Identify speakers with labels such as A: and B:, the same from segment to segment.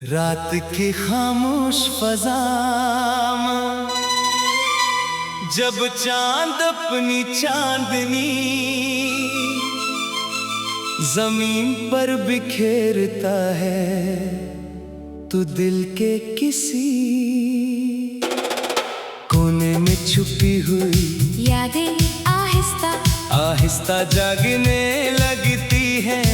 A: रात की खामोश फजा में जब चांद अपनी चांदनी जमीन पर बिखेरता है तो दिल के किसी कोने में छुपी हुई
B: यादें आहिस्ता
A: आहिस्ता जागने लगती हैं।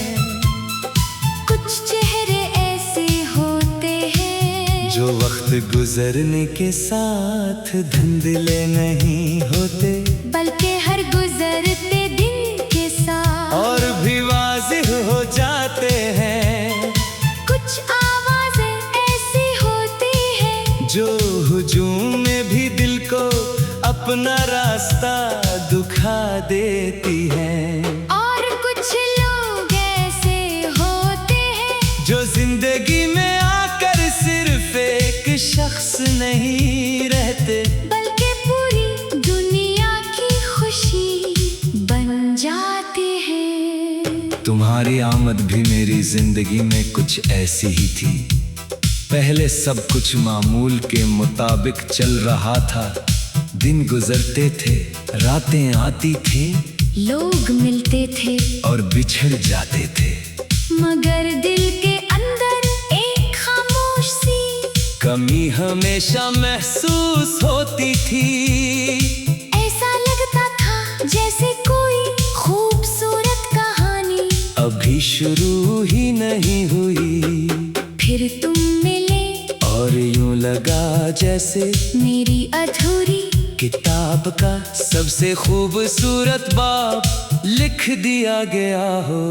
B: कुछ चेहरे ऐसे होते हैं
A: जो वक्त गुजरने के साथ धुंधले नहीं होते,
B: बल्कि हर गुजरते दिन के साथ
A: और भी वाज़िह हो जाते हैं।
B: कुछ आवाजें ऐसी होती हैं
A: जो हुजूम में भी दिल को अपना रास्ता दिखा देती हैं।
B: और कुछ लोग ऐसे होते हैं
A: जो जिंदगी में आकर सिर्फ एक शख्स नहीं रहते,
B: बल्कि पूरी दुनिया की खुशी बन जाते हैं।
A: तुम्हारी आमद भी मेरी जिंदगी में कुछ ऐसी ही थी। पहले सब कुछ मामूल के मुताबिक चल रहा था। दिन गुजरते थे, रातें आती थी,
B: लोग मिलते थे
A: और बिछड़ जाते थे,
B: मगर दिल के अंदर एक खामोश सी
A: कमी हमेशा महसूस होती थी।
B: ऐसा लगता था जैसे कोई खूबसूरत कहानी
A: अभी शुरू ही नहीं हुई।
B: फिर तुम मिले
A: और यूं लगा जैसे
B: मेरी अधूरी
A: किताब का सबसे खूबसूरत बाब लिख दिया गया हो।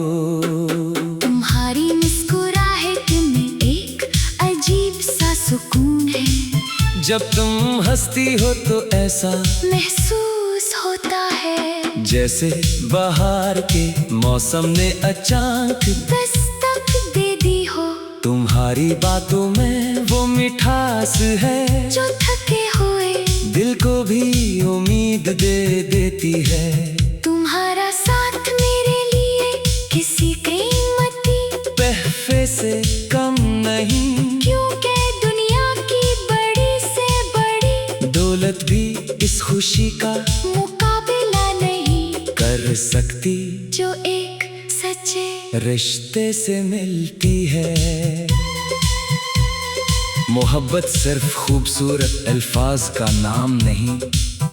B: तुम्हारी मुस्कुराहट में एक अजीब सा सुकून है।
A: जब तुम हंसती हो तो ऐसा
B: महसूस होता है
A: जैसे बहार के मौसम ने अचानक
B: दस्तक दे दी हो।
A: तुम्हारी बातों में वो मिठास है
B: जो थके हुए
A: दिल को भी उम्मीद दे देती है।
B: तुम्हारा साथ मेरे लिए किसी कीमती
A: तोहफे से कम नहीं,
B: क्योंकि दुनिया की बड़ी से बड़ी
A: दौलत भी इस खुशी का
B: मुकाबला नहीं
A: कर सकती
B: जो एक सच्चे
A: रिश्ते से मिलती है। मोहब्बत सिर्फ खूबसूरत अल्फाज का नाम नहीं,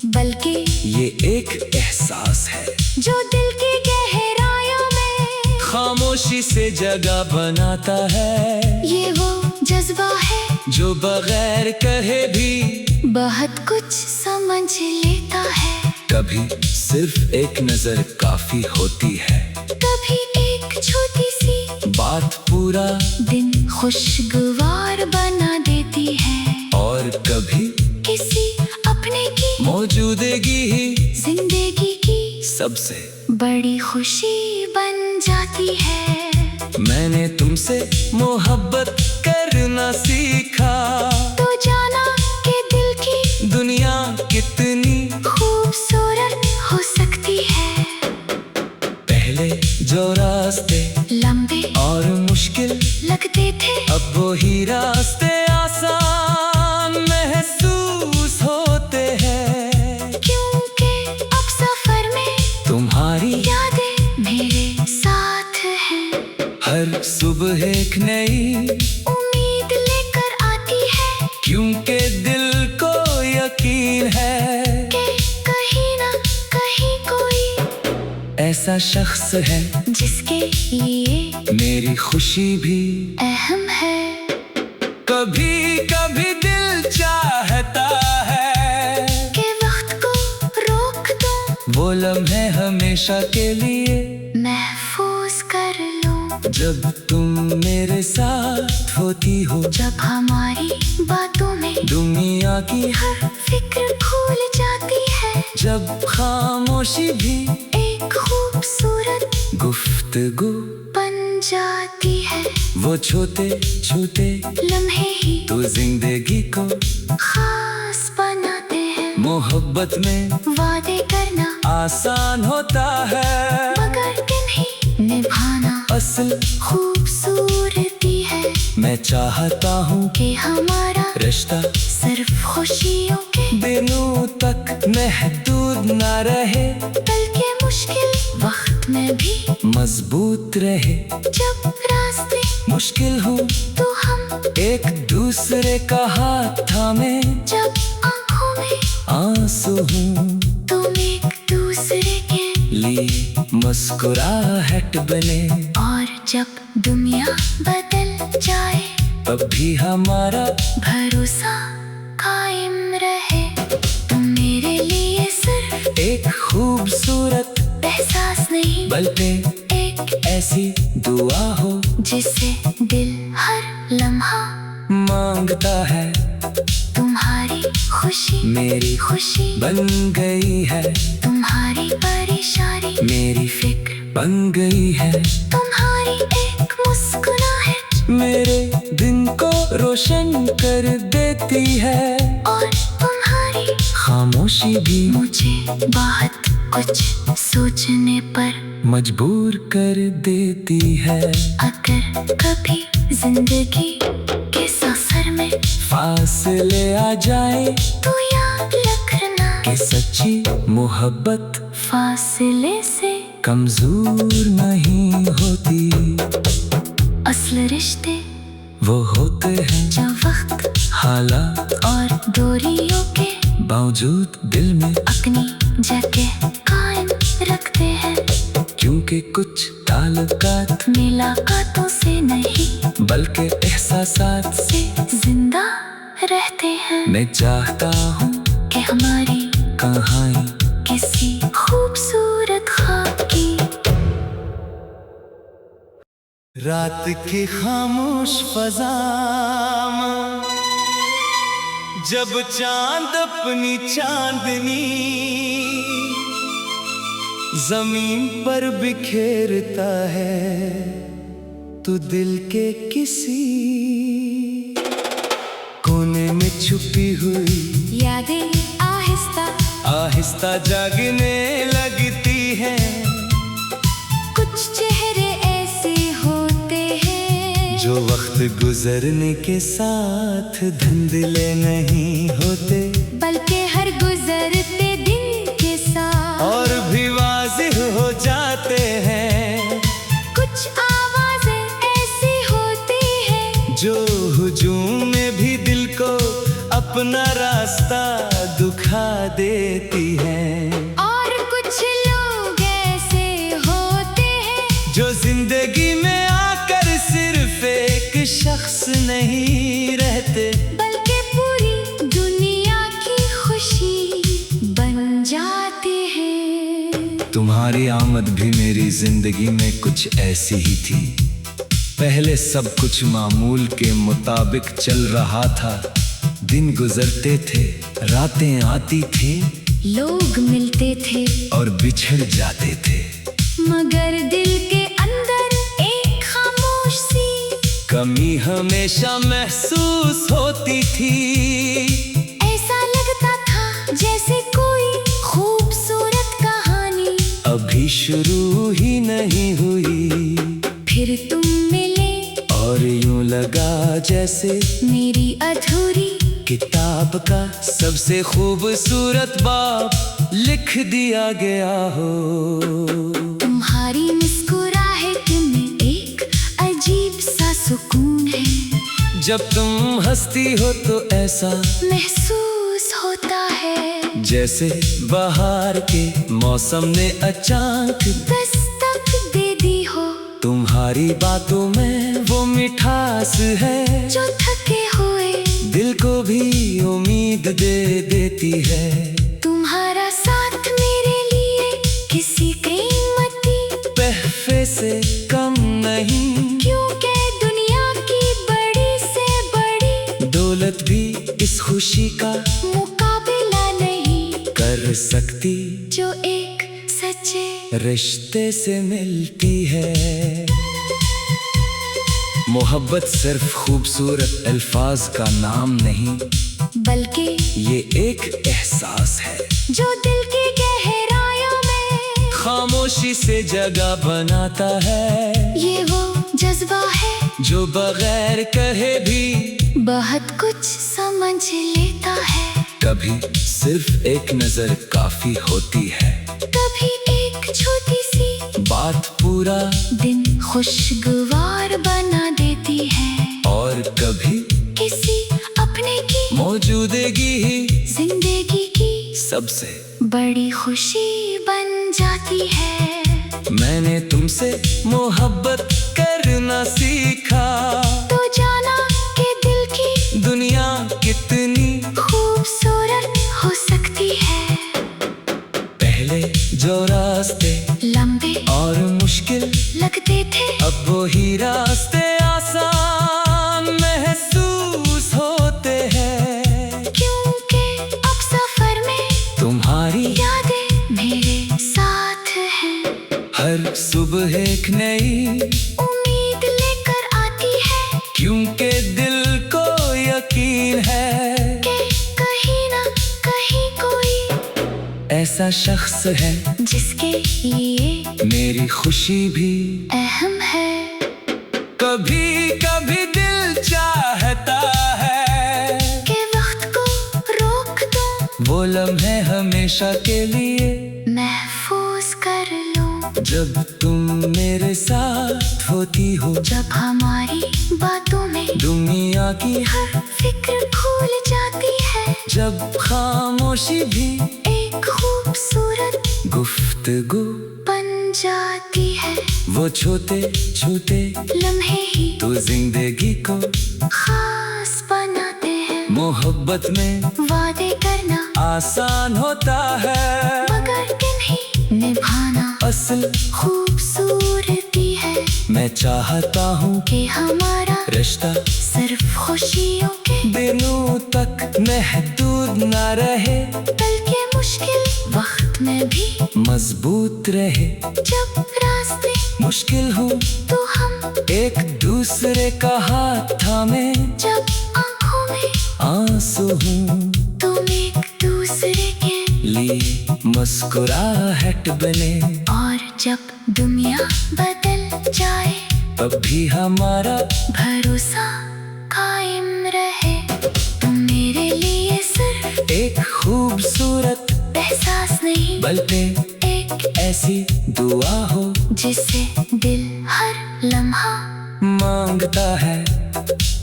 B: बल्कि
A: ये एक एहसास है
B: जो दिल की गहराइयों में
A: खामोशी से जगह बनाता है।
B: ये वो जज्बा है
A: जो बगैर कहे भी
B: बहुत कुछ समझ लेता है।
A: कभी सिर्फ एक नजर काफी होती है,
B: कभी एक छोटी सी
A: बात पूरा
B: दिन खुशगवार बना देती है।
A: और कभी
B: किसी अपने की
A: मौजूदगी ही
B: जिंदगी की
A: सबसे
B: बड़ी खुशी बन जाती है।
A: मैंने तुमसे मोहब्बत करना सीखा
B: तो जाना कि दिल की
A: दुनिया कितनी
B: खूबसूरत हो सकती है।
A: पहले जो रास्ते
B: लंबे
A: और मुश्किल
B: लगते थे
A: अब वो ही रास्ते आसान महसूस होते हैं,
B: क्योंकि अब सफर में
A: तुम्हारी
B: यादें मेरे साथ हैं।
A: हर सुबह एक नई
B: उम्मीद लेकर आती है
A: क्योंकि दिल को यकीन है
B: कि कहीं ना कहीं कोई
A: ऐसा शख्स है
B: जिसके लिए
A: मेरी खुशी भी
B: अहम है।
A: कभी कभी दिल चाहता है
B: कि वक्त को रोक दो,
A: वो लम्हे हमेशा के लिए
B: महफूज कर लो।
A: जब तुम मेरे साथ होती हो,
B: जब हमारी बातों में
A: दुनिया की
B: हर फिक्र भूल जाती है।
A: जब खामोशी भी
B: एक खूबसूरत
A: गुफ्तगू
B: बन जाती है।
A: वो छोटे छोटे
B: लम्हे ही
A: तो जिंदगी को
B: खास बनाते हैं।
A: मोहब्बत में
B: वादे करना
A: आसान होता है,
B: मगर इन्हें निभाना
A: असल
B: खूबसूरती है।
A: मैं मैं चाहता हूँ
B: कि हमारा
A: रिश्ता
B: सिर्फ खुशियों के
A: दिनों तक महदूद ना रहे,
B: बल्कि मुश्किल वक्त में भी
A: मजबूत रहे।
B: जब रास्ते
A: मुश्किल हो
B: तो हम
A: एक दूसरे का हाथ थामे,
B: जब आंखों में
A: आंसू हूँ
B: तुम एक दूसरे के
A: लिए मुस्कुराहट बने।
B: और जब दुनिया बदल जाए
A: तब भी हमारा
B: भरोसा कायम रहे। तुम मेरे लिए सिर्फ
A: एक खूबसूरत
B: एहसास नहीं,
A: बल्कि
B: एक
A: ऐसी दुआ हो
B: जिसे दिल हर लम्हा
A: मांगता है।
B: तुम्हारी खुशी
A: मेरी
B: खुशी
A: बन गई है,
B: तुम्हारी परेशानी
A: मेरी
B: फिक्र
A: बन गई है।
B: तुम्हारी एक मुस्कुराहट
A: मेरे दिन को रोशन कर देती है,
B: और तुम्हारी
A: खामोशी भी
B: मुझे बहुत कुछ सोचने पर
A: मजबूर कर देती है।
B: अगर कभी जिंदगी के सफर में
A: फासले आ जाए
B: तो याद रखना
A: कि सच्ची मोहब्बत
B: फासले से
A: कमजोर नहीं होती।
B: असल रिश्ते
A: वो होते हैं
B: जो वक्त
A: हालात
B: और दूरियों के
A: बावजूद दिल में,
B: अपनी जगह कायम रखते हैं।
A: क्योंकि कुछ ताल्लुकात
B: मुलाकातों से नहीं
A: बल्कि एहसासात
B: से जिंदा रहते हैं।
A: मैं चाहता हूँ
B: कि हमारी
A: कहानी
B: किसी खूबसूरत ख्वाब की
A: रात की खामोश फजा में जब चांद अपनी चांदनी जमीन पर बिखेरता है, तो दिल के किसी कोने में छुपी हुई
B: यादें आहिस्ता
A: आहिस्ता जागने लगती हैं।
B: कुछ चेहरे ऐसे होते हैं
A: जो वक्त गुजरने के साथ धुंधले नहीं होते,
B: बल्कि हर गुजरते दिन के साथ
A: और भी वाज़िह हो जाते हैं।
B: कुछ आवाजें ऐसी होती हैं
A: जो हुजूम में भी दिल को अपना रास्ता दिखा देती हैं।
B: और कुछ लोग ऐसे होते हैं
A: जो जिंदगी में आकर सिर्फ एक शख्स नहीं रहते,
B: बल्कि पूरी दुनिया की खुशी बन जाते हैं।
A: तुम्हारी आमद भी मेरी जिंदगी में कुछ ऐसी ही थी। पहले सब कुछ मामूल के मुताबिक चल रहा था। दिन गुजरते थे, रातें आती थी,
B: लोग मिलते थे
A: और बिछड़ जाते थे,
B: मगर दिल के अंदर एक खामोश सी
A: कमी हमेशा महसूस होती थी।
B: ऐसा लगता था जैसे कोई खूबसूरत कहानी
A: अभी शुरू ही नहीं हुई।
B: फिर तुम मिले
A: और यूं लगा जैसे
B: मेरी अधूरी
A: किताब का सबसे खूबसूरत बाब लिख दिया गया हो।
B: तुम्हारी मुस्कुराहट में एक अजीब सा सुकून है।
A: जब तुम हंसती हो तो ऐसा
B: महसूस होता है
A: जैसे बहार के मौसम ने अचानक
B: दस्तक दे दी हो।
A: तुम्हारी बातों में वो मिठास है
B: जो थके हुए
A: दिल को भी उम्मीद दे देती है।
B: तुम्हारा साथ मेरे लिए किसी कीमती
A: तोहफे से कम नहीं,
B: क्योंकि दुनिया की बड़ी से बड़ी
A: दौलत भी इस खुशी का
B: मुकाबला नहीं
A: कर सकती
B: जो एक सच्चे
A: रिश्ते से मिलती है। मोहब्बत सिर्फ खूबसूरत अल्फाज का नाम नहीं,
B: बल्कि
A: ये एक एहसास है
B: जो दिल की गहराइयों में
A: खामोशी से जगह बनाता है।
B: ये वो जज्बा है
A: जो बगैर कहे भी
B: बहुत कुछ समझ लेता है।
A: कभी सिर्फ एक नजर काफी होती है,
B: कभी एक छोटी सी
A: बात पूरा
B: दिन खुशगवार बना देती है।
A: और कभी
B: किसी अपने की
A: मौजूदगी ही
B: जिंदगी की
A: सबसे
B: बड़ी खुशी बन जाती है।
A: मैंने तुमसे मोहब्बत करना सीखा,
B: तो जाना कि दिल की
A: दुनिया कितनी
B: खूबसूरत हो सकती है।
A: पहले जो रास्ते
B: लंबे
A: और मुश्किल
B: लगते थे,
A: अब वो ही रास्ते आसान महसूस होते हैं,
B: क्योंकि अब सफर में
A: तुम्हारी
B: यादें मेरे साथ हैं।
A: हर सुबह एक नई
B: उम्मीद लेकर आती है
A: क्योंकि दिल को यकीन है
B: कि कहीं ना कहीं कोई
A: ऐसा शख्स है
B: जिसके लिए
A: मेरी खुशी भी
B: अहम है।
A: कभी कभी दिल चाहता है
B: कि वक्त को रोक दूं,
A: वो लम्हे हमेशा के लिए
B: महफूज कर लूं।
A: जब तुम मेरे साथ होती हो,
B: जब हमारी बातों में
A: दुनिया की
B: हर फिक्र भूल जाती है,
A: जब खामोशी भी
B: एक खूबसूरत
A: गुफ्तगू
B: बन जाती है।
A: वो छोटे छोटे
B: लम्हे ही
A: तो जिंदगी को
B: खास बनाते हैं।
A: मोहब्बत में
B: वादे करना
A: आसान होता है,
B: मगर इन्हें निभाना
A: असल
B: खूबसूरती है।
A: मैं चाहता हूँ
B: कि हमारा
A: रिश्ता
B: सिर्फ खुशियों के
A: दिनों तक महदूद न रहे,
B: बल्कि मुश्किल वक्त में भी
A: मजबूत रहे।
B: जब रास्ते
A: मुश्किल हो
B: तो हम
A: एक दूसरे का हाथ थामे,
B: जब आंखों में
A: आंसू हूँ
B: तुम एक दूसरे के
A: लिए मुस्कुराहट बने।
B: और जब दुनिया बदल जाए
A: तब भी हमारा
B: भरोसा कायम रहे। तुम मेरे लिए सिर्फ
A: एक खूबसूरत
B: एहसास नहीं,
A: बल्कि
B: एक
A: ऐसी दुआ हो
B: जिसे दिल हर लम्हा
A: मांगता है।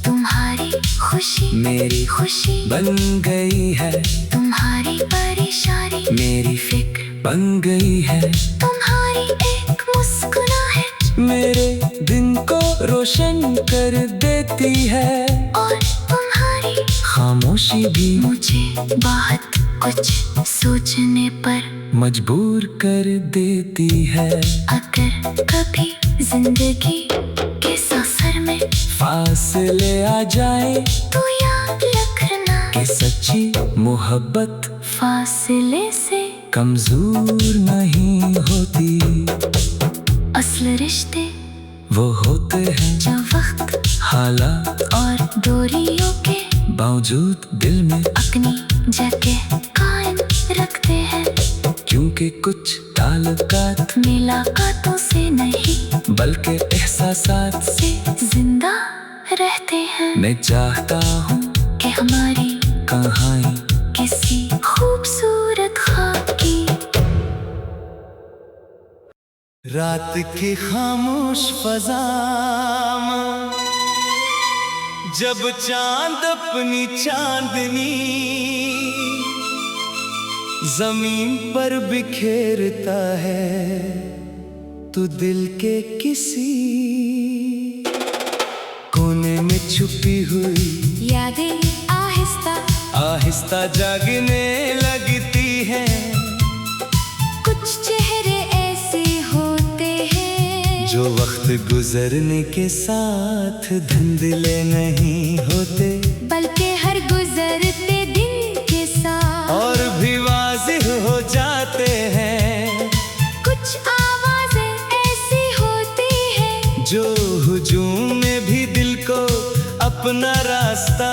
B: तुम्हारी खुशी
A: मेरी
B: खुशी
A: बन गई है,
B: तुम्हारी परेशानी
A: मेरी फिक्र बन गई है।
B: तुम्हारी एक मुस्कुराहट
A: मेरे दिन को रोशन कर देती है,
B: और तुम्हारी
A: खामोशी भी
B: मुझे बहुत कुछ सोचने पर
A: मजबूर कर देती है।
B: अगर कभी जिंदगी के सफर में
A: फासले आ जाए
B: तो याद रखना
A: कि सच्ची मोहब्बत
B: फासले से
A: कमजोर नहीं होती।
B: असल रिश्ते
A: वो होते हैं
B: जो वक्त
A: हालात
B: और दूरियों के
A: बावजूद दिल में,
B: अपनी जगह कायम रखते हैं।
A: क्योंकि कुछ ताल्लुकात
B: मुलाकातों से नहीं
A: बल्कि एहसासात
B: से जिंदा रहते हैं।
A: मैं चाहता हूँ
B: कि हमारी
A: कहानी
B: किसी खूबसूरत ख्वाब की
A: रात की खामोश फजा में जब चांद अपनी चांदनी जमीन पर बिखेरता है, तो दिल के किसी कोने में छुपी हुई
B: यादें आहिस्ता
A: आहिस्ता जागने लगती हैं।
B: कुछ चेहरे ऐसे होते हैं
A: जो वक्त गुजरने के साथ धुंधले नहीं होते,
B: बल्कि हर गुजरते दिन के साथ
A: और भी वाज़िह हो जाते हैं।
B: कुछ आवाजें ऐसी होती हैं
A: जो हुजूम में भी दिल को अपना रास्ता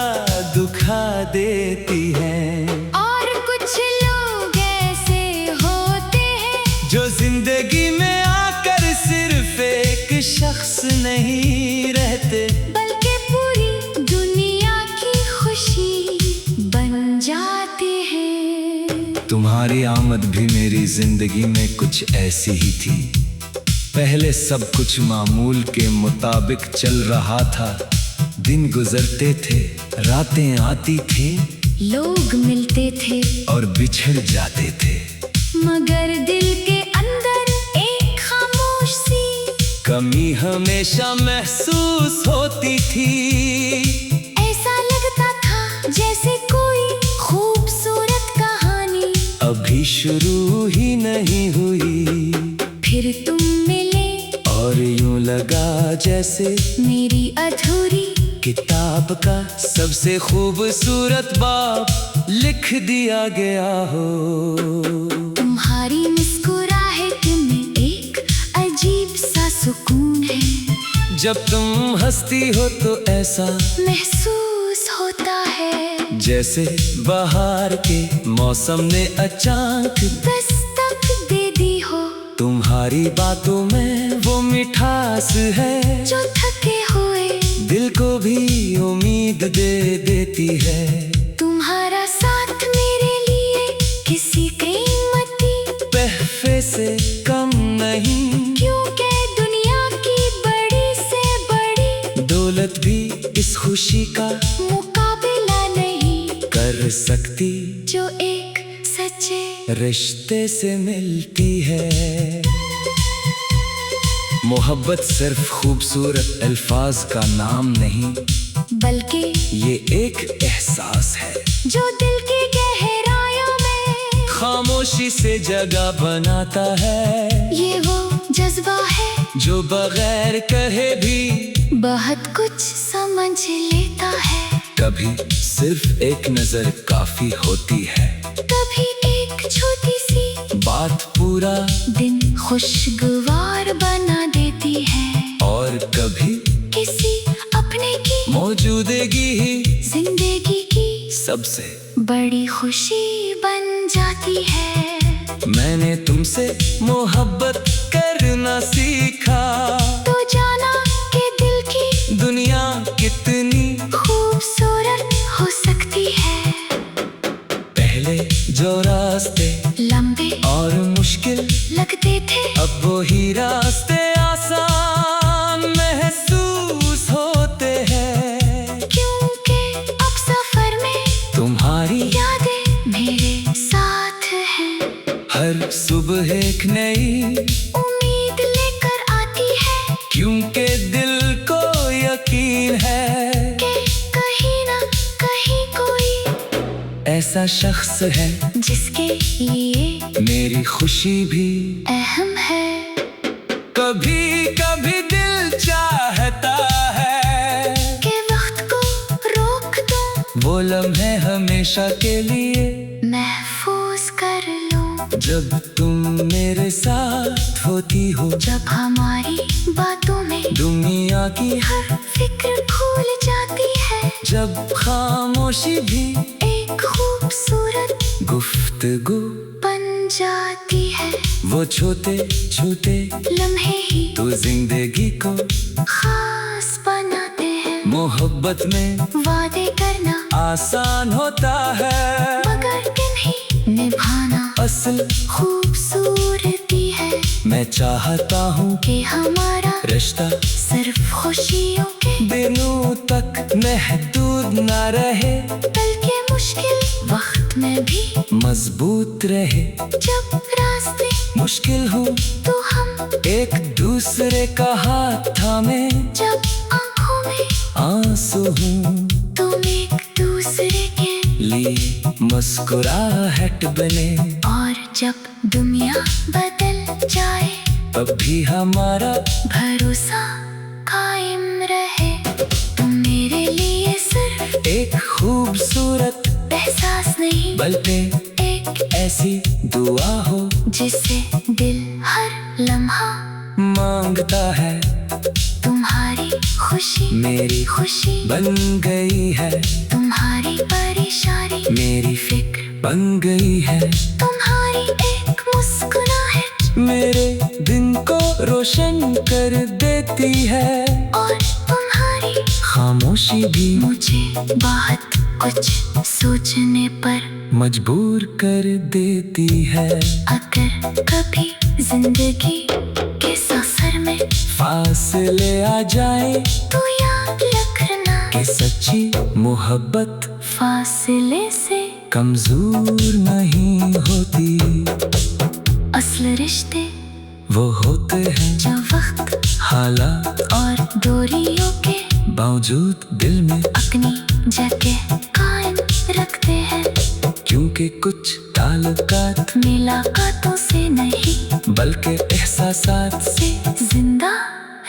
A: दिखा देती हैं।
B: और कुछ लोग ऐसे होते हैं
A: जो जिंदगी में आकर सिर्फ एक शख्स नहीं रहते, तुम्हारी आमद भी मेरी जिंदगी में कुछ ऐसी ही थी। पहले सब कुछ मामूल के मुताबिक चल रहा था। दिन गुजरते थे, रातें आती थी,
B: लोग मिलते थे
A: और बिछड़ जाते थे,
B: मगर दिल के अंदर एक खामोश सी
A: कमी हमेशा महसूस होती थी।
B: ऐसा लगता था जैसे कोई खूबसूरत कहानी
A: अभी शुरू ही नहीं हुई।
B: फिर तुम मिले
A: और यूं लगा जैसे
B: मेरी अधूरी
A: किताब का सबसे खूबसूरत बाब लिख दिया गया हो।
B: तुम्हारी मुस्कुराहट में एक अजीब सा सुकून है।
A: जब तुम हंसती हो तो ऐसा
B: महसूस होता है
A: जैसे बहार के मौसम ने अचानक
B: दस्तक दे दी हो।
A: तुम्हारी बातों में वो मिठास है
B: जो थके हुए
A: दिल को भी उम्मीद दे देती है।
B: तुम्हारा साथ मेरे लिए किसी कीमती
A: तोहफे से कम नहीं,
B: क्योंकि दुनिया की बड़ी से बड़ी
A: दौलत भी इस खुशी का
B: मुकाबला नहीं
A: कर सकती
B: जो एक सच्चे
A: रिश्ते से मिलती है। मोहब्बत सिर्फ खूबसूरत अल्फाज का नाम नहीं,
B: बल्कि
A: ये एक एहसास है
B: जो दिल की गहराइयों में
A: खामोशी से जगह बनाता है।
B: ये वो जज्बा है
A: जो बगैर कहे भी
B: बहुत कुछ समझ लेता है।
A: कभी सिर्फ एक नजर काफी होती है,
B: कभी एक छोटी सी
A: बात पूरा
B: दिन खुशगवार बना देती है,
A: और कभी
B: किसी अपने की
A: मौजूदगी ही
B: जिंदगी की
A: सबसे
B: बड़ी खुशी बन जाती है।
A: मैंने तुमसे मोहब्बत करना सीखा
B: तो जाना कि दिल की
A: दुनिया कितनी
B: खूबसूरत हो सकती है।
A: पहले जो रास्ते
B: लंबे
A: और मुश्किल
B: लगते थे
A: अब वो ही रास्ते आसान महसूस होते हैं,
B: क्योंकि अब सफर में
A: तुम्हारी
B: यादें मेरे साथ हैं।
A: हर सुबह एक नई
B: उम्मीद लेकर आती है
A: क्योंकि दिल को यकीन है
B: कि कहीं ना कहीं कोई
A: ऐसा शख्स है
B: जिसके लिए
A: मेरी खुशी भी
B: अहम है।
A: कभी कभी दिल चाहता है
B: कि वक्त को रोक दूं,
A: वो लम्हे हमेशा के लिए
B: महफूज कर लूं।
A: जब तुम मेरे साथ होती हो,
B: जब हमारी बातों में
A: दुनिया की
B: हर फिक्र भूल जाती है,
A: जब खामोशी भी
B: एक खूबसूरत
A: गुफ्तगू
B: बन जाती है।
A: वो छोटे छोटे
B: लम्हे ही
A: तो जिंदगी को
B: खास बनाते हैं।
A: मोहब्बत में
B: वादे करना
A: आसान होता है,
B: मगर किन्हीं निभाना
A: असल
B: खूबसूरती है।
A: मैं चाहता हूँ
B: कि हमारा
A: रिश्ता
B: सिर्फ खुशियों के
A: दिनों तक महदूद ना रहे,
B: बल्कि मुश्किल वक्त में भी
A: मजबूत रहे।
B: जब रास्ते
A: मुश्किल हो
B: तो हम
A: एक दूसरे का हाथ थामे,
B: जब आंखों में
A: आंसू हूँ
B: तुम एक दूसरे के
A: लिए मुस्कुराहट बने।
B: और जब दुनिया बदल जाए
A: तब भी हमारा
B: भरोसा कायम रहे। तुम मेरे लिए सिर्फ
A: एक खूबसूरत
B: एहसास नहीं,
A: बल्कि
B: एक
A: ऐसी दुआ हो
B: जिसे दिल हर लम्हा
A: मांगता है।
B: तुम्हारी खुशी
A: मेरी
B: खुशी
A: बन गई है,
B: तुम्हारी परेशानी
A: मेरी फिक्र बन गई है।
B: तुम्हारी एक मुस्कुराहट
A: मेरे दिन को रोशन कर देती है,
B: और तुम्हारी
A: खामोशी भी
B: मुझे बहुत कुछ सोचने पर
A: मजबूर कर देती है।
B: अगर कभी जिंदगी के सफर में
A: फासले आ जाए
B: तो याद रखना
A: कि सच्ची मोहब्बत
B: फासले से
A: कमजोर नहीं होती।
B: असल रिश्ते
A: वो होते हैं
B: जो वक्त
A: हालात
B: और दूरियों के
A: बावजूद दिल में,
B: अपनी जगह कायम रखते हैं।
A: क्योंकि कुछ ताल्लुकात
B: मुलाकातों से नहीं
A: बल्कि एहसासात
B: से जिंदा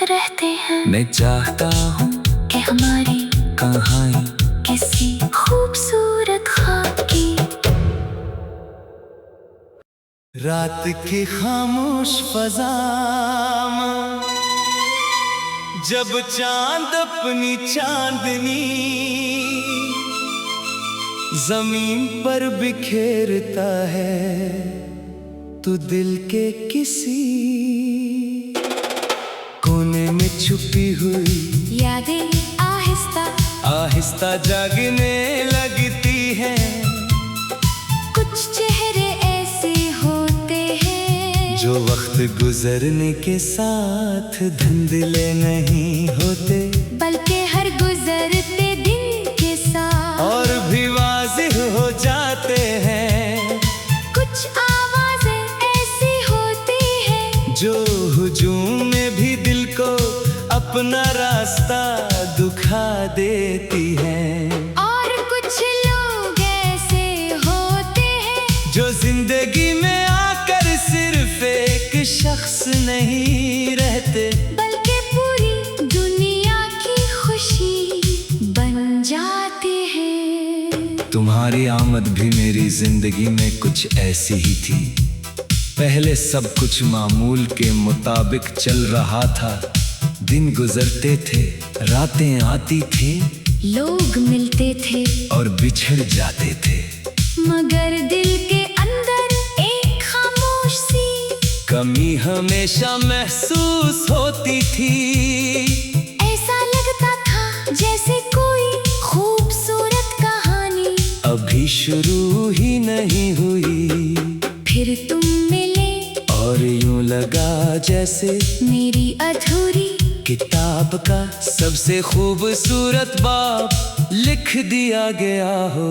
B: रहते हैं।
A: मैं चाहता हूँ
B: कि हमारी
A: कहानी
B: किसी खूबसूरत ख्वाब की
A: रात की खामोश फजा में जब चांद अपनी चांदनी जमीन पर बिखेरता है, तो दिल के किसी कोने में छुपी हुई
B: यादें आहिस्ता
A: आहिस्ता जागने लगती हैं।
B: कुछ चेहरे ऐसे होते हैं
A: जो वक्त गुजरने के साथ धुंधले नहीं होते,
B: बल्कि हर गुजरते दिन के साथ
A: और भी वाज़िह हो जाते हैं।
B: कुछ आवाजें ऐसी होती हैं
A: जो हुजूम में भी दिल को अपना रास्ता दिखा देती हैं।
B: और कुछ लोग ऐसे होते हैं
A: जो जिंदगी में आकर सिर्फ एक शख्स नहीं रहते,
B: बल्कि पूरी दुनिया की खुशी बन जाते हैं।
A: तुम्हारी आमद भी मेरी जिंदगी में कुछ ऐसी ही थी। पहले सब कुछ मामूल के मुताबिक चल रहा था। दिन गुजरते थे, रातें आती थी,
B: लोग मिलते थे
A: और बिछड़ जाते थे,
B: मगर दिल के अंदर एक खामोश सी
A: कमी हमेशा महसूस होती थी।
B: ऐसा लगता था जैसे कोई खूबसूरत कहानी
A: अभी शुरू ही नहीं हुई।
B: फिर तुम मिले
A: और यूं लगा जैसे
B: मेरी अधूरी
A: किताब का सबसे खूबसूरत बाब लिख दिया गया हो।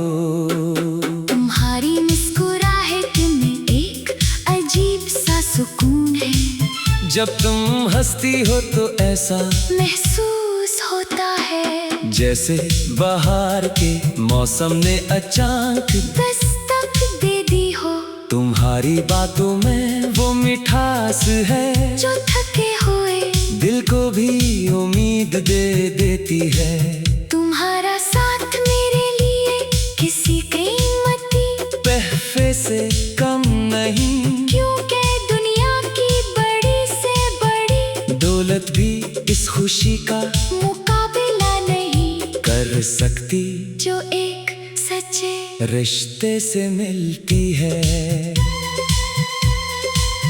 B: तुम्हारी मुस्कुराहट में एक अजीब सा सुकून है।
A: जब तुम हंसती हो तो ऐसा
B: महसूस होता है
A: जैसे बहार के मौसम ने अचानक
B: दस्तक दे दी हो।
A: तुम्हारी बातों में वो मिठास है
B: जो थके हुए
A: दिल को भी उम्मीद दे देती है।
B: तुम्हारा साथ मेरे लिए किसी कीमती
A: तोहफे से कम नहीं,
B: क्योंकि दुनिया की बड़ी से बड़ी
A: दौलत भी इस खुशी का
B: मुकाबला नहीं
A: कर सकती
B: जो एक सच्चे
A: रिश्ते से मिलती है।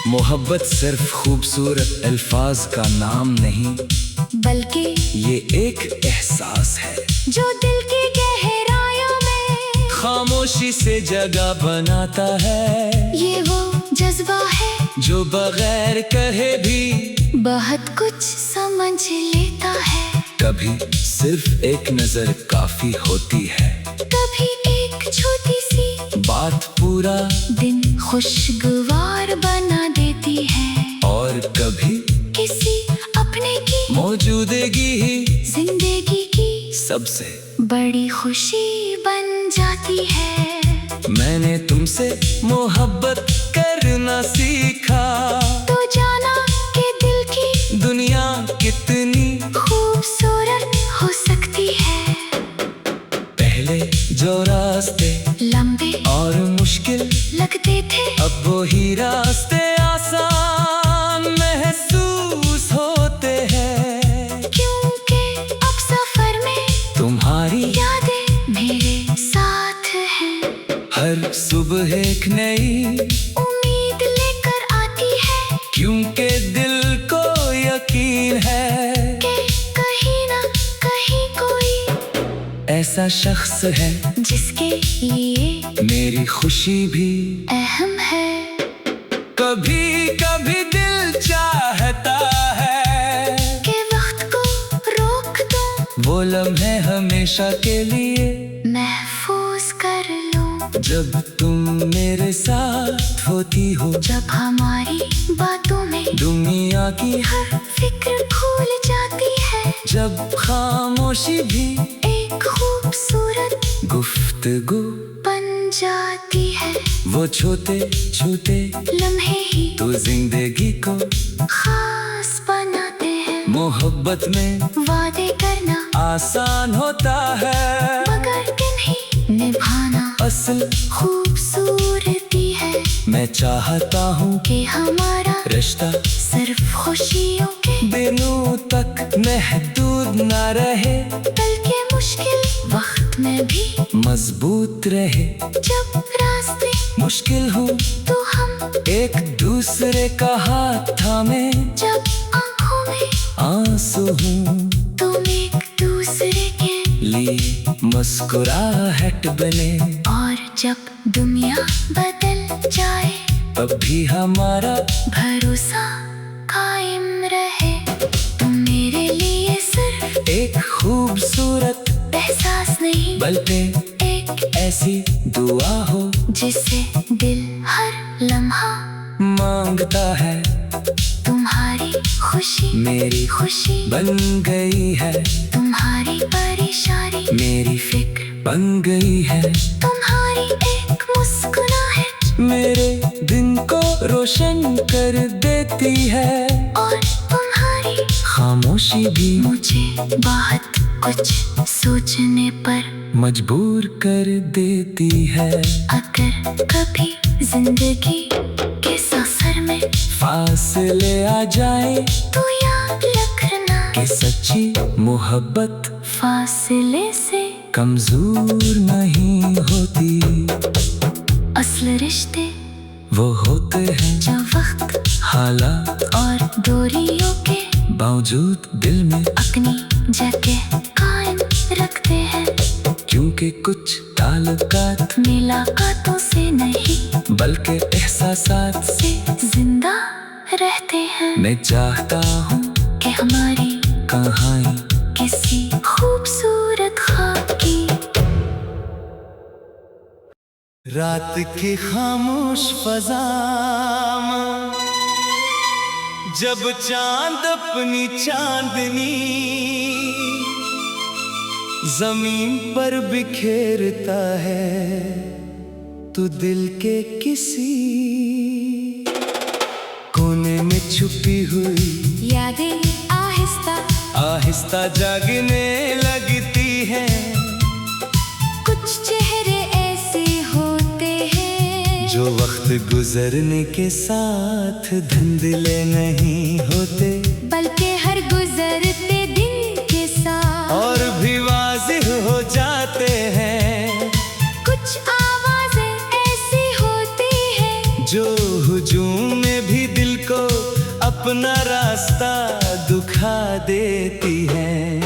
A: मोहब्बत सिर्फ खूबसूरत अल्फाज का नाम नहीं,
B: बल्कि
A: ये एक एहसास है
B: जो दिल की गहराइयों में
A: खामोशी से जगह बनाता है।
B: ये वो जज्बा है
A: जो बगैर कहे भी
B: बहुत कुछ समझ लेता है।
A: कभी सिर्फ एक नजर काफी होती है,
B: कभी एक छोटी सी
A: बात पूरा
B: दिन खुशगवार बना देती है।
A: और कभी
B: किसी अपने की
A: मौजूदगी ही
B: जिंदगी की
A: सबसे
B: बड़ी खुशी बन जाती है।
A: मैंने तुमसे मोहब्बत करना सीखा,
B: तो जाना कि दिल की
A: दुनिया कितनी
B: खूबसूरत हो सकती है।
A: पहले जो रास्ते
B: लंबे
A: और मुश्किल
B: लगते थे
A: अब वो ही रास्ते आसान महसूस होते हैं।
B: क्योंकि अब सफर में
A: तुम्हारी
B: यादें मेरे साथ हैं।
A: हर सुबह एक नई
B: उम्मीद लेकर आती है
A: क्योंकि दिल को यकीन है
B: कि कहीं ना कहीं कोई
A: ऐसा शख्स है
B: जिसके लिए
A: मेरी खुशी भी
B: अहम है।
A: कभी कभी दिल चाहता है
B: के वक्त को रोक दो,
A: वो लम्हे हमेशा के लिए
B: महफूज कर लो।
A: जब तुम मेरे साथ होती हो,
B: जब हमारी बातों में
A: दुनिया की
B: हर फिक्र भूल जाती है।
A: जब खामोशी भी
B: एक खूबसूरत
A: गुफ्तगू
B: बन जाती है।
A: वो छोटे छोटे
B: लम्हे ही
A: तो जिंदगी को
B: खास बनाते हैं।
A: मोहब्बत में
B: वादे करना
A: आसान होता है,
B: मगर किन्हीं निभाना
A: असल
B: खूबसूरती है।
A: मैं चाहता हूँ
B: कि हमारा
A: रिश्ता
B: सिर्फ खुशियों के
A: दिनों तक महदूद ना रहे,
B: बल्कि मुश्किल वक्त में भी
A: मजबूत रहे।
B: जब रास्ते
A: मुश्किल हो
B: तो हम
A: एक दूसरे का हाथ थामे,
B: जब आंखों में
A: आंसू हूँ
B: तुम एक दूसरे के
A: लिए मुस्कुराहट बने।
B: और जब दुनिया बदल जाए
A: तब भी हमारा
B: भरोसा कायम रहे। तुम मेरे लिए सिर्फ
A: एक खूबसूरत
B: एहसास नहीं,
A: बल्कि
B: एक
A: ऐसी दुआ हो
B: जिसे दिल हर लम्हा
A: मांगता है।
B: तुम्हारी खुशी
A: मेरी
B: खुशी
A: बन गई है,
B: तुम्हारी परेशानी
A: मेरी फिक्र बन गई है।
B: तुम्हारी एक मुस्कुराहट
A: मेरे दिन को रोशन कर देती है,
B: और तुम्हारी
A: खामोशी भी
B: मुझे बहुत कुछ सोचने पर
A: मजबूर कर देती है।
B: अगर कभी जिंदगी के सफर में
A: फासले आ जाए
B: तो याद रखना
A: कि सच्ची मोहब्बत
B: फासले से
A: कमजोर नहीं होती।
B: असल रिश्ते
A: वो होते हैं
B: जो वक्त
A: हालात
B: और दूरियों के
A: बावजूद दिल में,
B: अपनी जगह कायम रखते हैं।
A: क्योंकि कुछ ताल्लुकात
B: मुलाकातों से नहीं
A: बल्कि एहसासात
B: से जिंदा रहते हैं।
A: मैं चाहता हूँ
B: कि हमारी
A: कहानी
B: किसी खूबसूरत ख्वाब की
A: रात की खामोश फजा में जब चांद अपनी चांदनी जमीन पर बिखेरता है, तो दिल के किसी कोने में छुपी हुई
B: यादें आहिस्ता
A: आहिस्ता जागने लगती हैं।
B: कुछ चेहरे ऐसे होते हैं
A: जो वक्त गुजरने के साथ धुंधले नहीं होते,
B: बल्कि हर गुजरते दिन के साथ
A: और भी वाज़िह हो जाते हैं।
B: कुछ आवाजें ऐसी होती हैं
A: जो हुजूम में भी दिल को अपना रास्ता दिखा देती हैं।